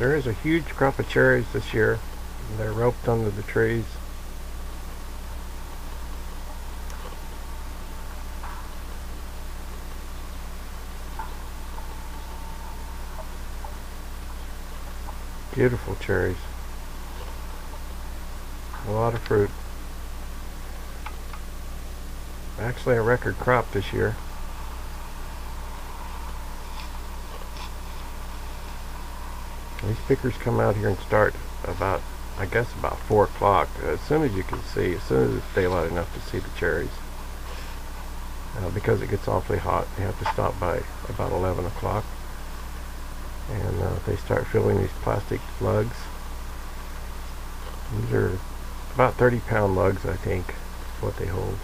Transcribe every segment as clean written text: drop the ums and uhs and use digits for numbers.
There is a huge crop of cherries this year. They're roped under the trees. Beautiful cherries. A lot of fruit. Actually a record crop this year. These pickers come out here and start about, I guess about 4 o'clock. As soon as you can see, as soon as it's daylight enough to see the cherries. Because it gets awfully hot, you have to stop by about 11 o'clock. And they start filling these plastic lugs. These are about 30-pound lugs, I think, is what they hold.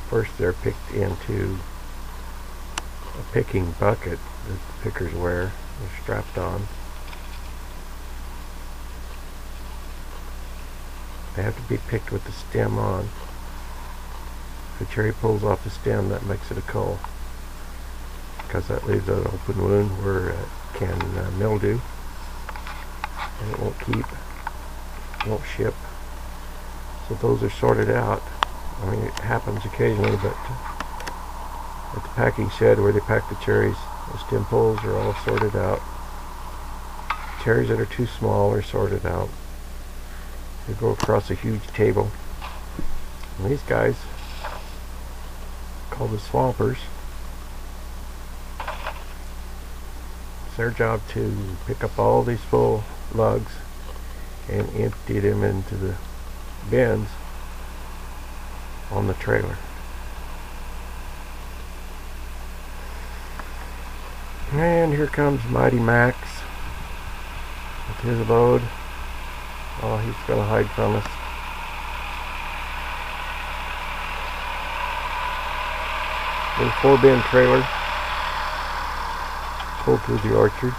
First they're picked into a picking bucket that the pickers wear. They're strapped on. They have to be picked with the stem on. If the cherry pulls off the stem, that makes it a cull, because that leaves an open wound where it can mildew, and it won't keep, won't ship. So those are sorted out. I mean, it happens occasionally, but at the packing shed where they pack the cherries, the stem pulls are all sorted out. Cherries that are too small are sorted out. They go across a huge table. And these guys, called the swampers, it's their job to pick up all these full lugs and empty them into the bins on the trailer. And here comes Mighty Max with his load. Oh, he's going to hide from us. Little 4-bin trailer pulled through the orchard.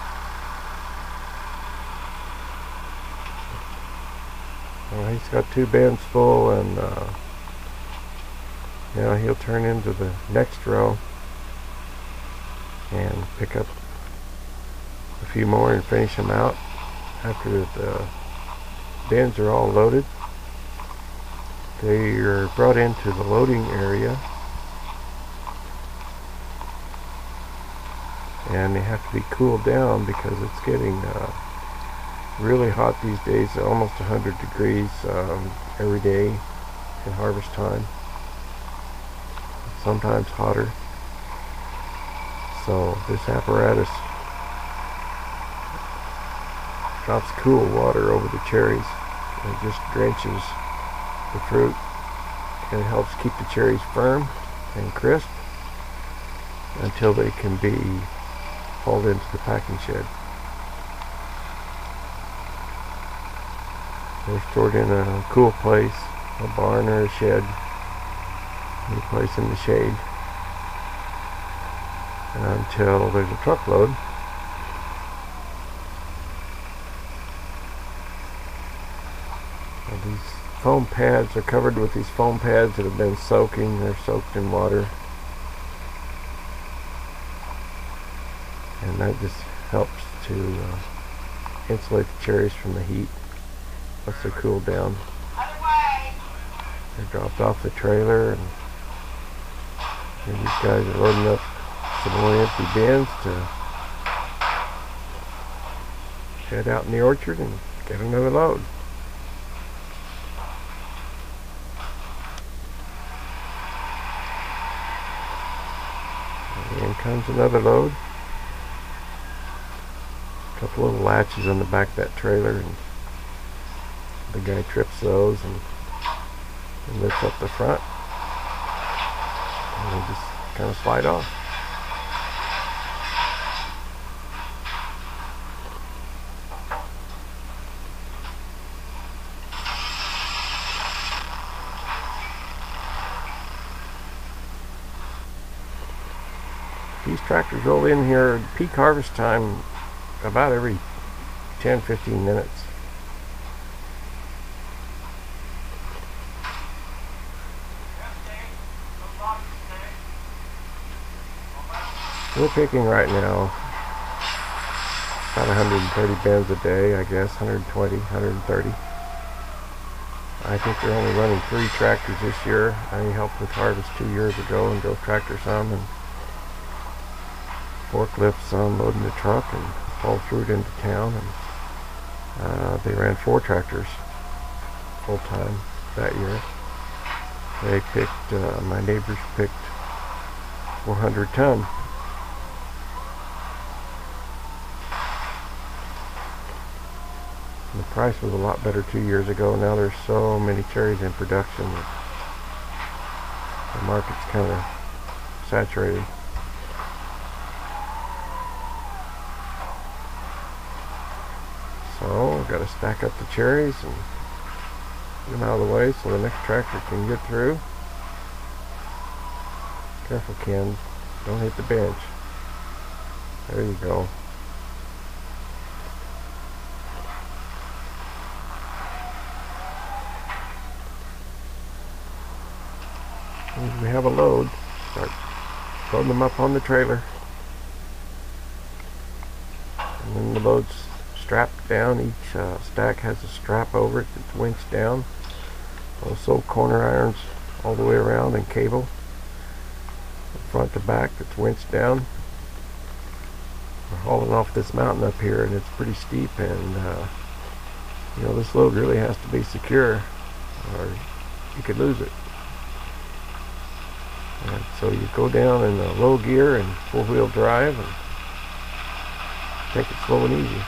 He's got 2 bins full, and now he'll turn into the next row and pick up a few more and finish them out after the bins are all loaded. They are brought into the loading area, and they have to be cooled down because it's getting really hot these days, almost 100 degrees every day in harvest time, sometimes hotter. So this apparatus drops cool water over the cherries, and it just drenches the fruit, and it helps keep the cherries firm and crisp until they can be hauled into the packing shed. They're stored in a cool place, a barn or a shed, any place in the shade, until there's a truckload. And these foam pads are covered with these foam pads that have been soaking. They're soaked in water, and that just helps to insulate the cherries from the heat once they're cooled down. They're dropped off the trailer, and these guys are loading up some more empty bins to head out in the orchard and get another load. And in comes another load. A couple little latches on the back of that trailer, and the guy trips those and lifts up the front, and they just kind of slide off. These tractors roll in here peak harvest time about every 10-15 minutes. We're picking right now about 130 bins a day, I guess, 120, 130. I think they're only running 3 tractors this year. I helped with harvest 2 years ago and drove tractor some and forklift some, loading the truck and haul fruit into town. And they ran 4 tractors full time that year. They picked, my neighbors picked 400 ton. The price was a lot better 2 years ago. Now there's so many cherries in production that the market's kind of saturated. So I've got to stack up the cherries and get them out of the way so the next tractor can get through. Careful, Ken, don't hit the bench. There you go. As we have a load, start loading them up on the trailer. And then the load's strapped down. Each stack has a strap over it that's winched down. Also corner irons all the way around and cable from front to back that's winched down. We're hauling off this mountain up here and it's pretty steep, and you know, this load really has to be secure or you could lose it. And so you go down in low gear and full-wheel drive and take it slow and easy.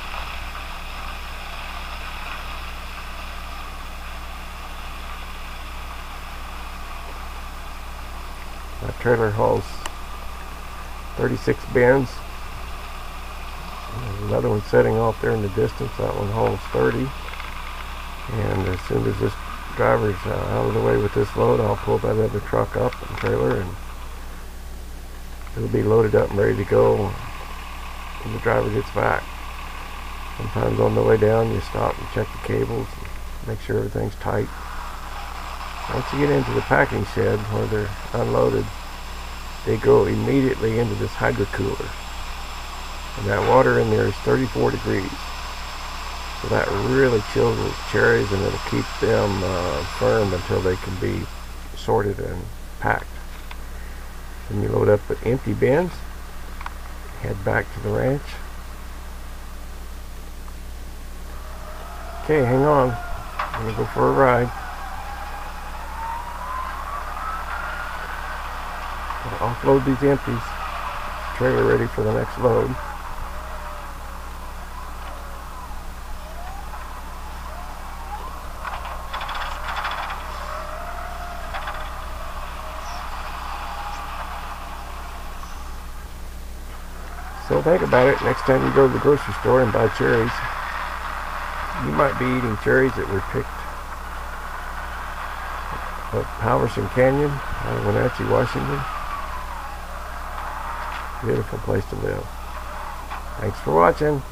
My trailer hauls 36 bins. There's another one setting off there in the distance. That one hauls 30. And as soon as this driver's out of the way with this load, I'll pull that other truck up and trailer, and it'll be loaded up and ready to go when the driver gets back. Sometimes on the way down you stop and check the cables and make sure everything's tight. Once you get into the packing shed where they're unloaded, they go immediately into this hydro cooler, and that water in there is 34 degrees. So that really chills the cherries, and it'll keep them firm until they can be sorted and packed. Then you load up with empty bins, head back to the ranch. Okay, hang on. I'm going to go for a ride. I'll offload these empties. Trailer ready for the next load. So think about it, next time you go to the grocery store and buy cherries, you might be eating cherries that were picked up Halverson Canyon out of Wenatchee, Washington. Beautiful place to live. Thanks for watching.